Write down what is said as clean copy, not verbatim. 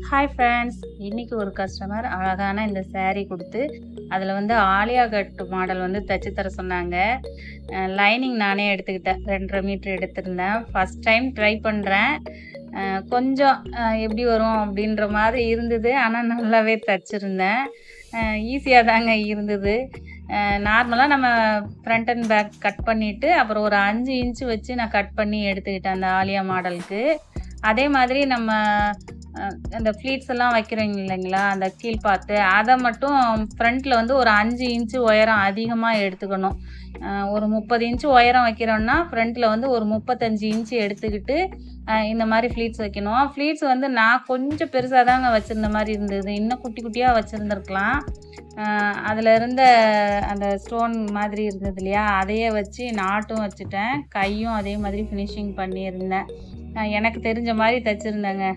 Hi friends, இன்னைக்கு ஒரு customer அழகான இந்த saree கொடுத்து அதில் வந்து ஆலியா கட் மாடல் வந்து தைச்சு தர சொன்னாங்க. லைனிங் நானே எடுத்துக்கிட்டேன். 2.5 மீட்டர் எடுத்திருந்தேன். ஃபஸ்ட் டைம் ட்ரை பண்ணுறேன். கொஞ்சம் எப்படி வரும் அப்படின்ற மாதிரி இருந்தது. ஆனால் நல்லாவே தைச்சிருந்தேன். ஈஸியாக தாங்க இருந்தது. நார்மலாக நம்ம ஃப்ரண்ட் அண்ட் பேக் கட் பண்ணிவிட்டு அப்புறம் ஒரு 5 இன்ச்சு வச்சு நான் கட் பண்ணி எடுத்துக்கிட்டேன் அந்த ஆலியா மாடலுக்கு. அதே மாதிரி நம்ம அந்த ஃப்ளீட்ஸ் எல்லாம் வைக்கிறோம் இல்லைங்களா, அந்த கீழ்பாத்து அதை மட்டும் ஃப்ரண்ட்டில் வந்து ஒரு 5 இன்ச்சு உயரம் அதிகமாக எடுத்துக்கணும். ஒரு 30 இன்ச்சு உயரம் வைக்கிறோன்னா ஃப்ரண்ட்டில் வந்து ஒரு 35 இன்ச்சு எடுத்துக்கிட்டு இந்த மாதிரி ஃப்ளீட்ஸ் வைக்கணும். ஃப்ளீட்ஸ் வந்து நான் கொஞ்சம் பெருசாக தாங்க வச்சுருந்த மாதிரி இருந்தது. இன்னும் குட்டி குட்டியாக வச்சுருந்துருக்கலாம். அதில் இருந்த அந்த ஸ்டோன் மாதிரி இருந்தது இல்லையா, அதையே வச்சு நாட்டும் வச்சுட்டேன். கையும் அதே மாதிரி ஃபினிஷிங் பண்ணியிருந்தேன். எனக்கு தெரிஞ்ச மாதிரி தைச்சிருந்தேங்க.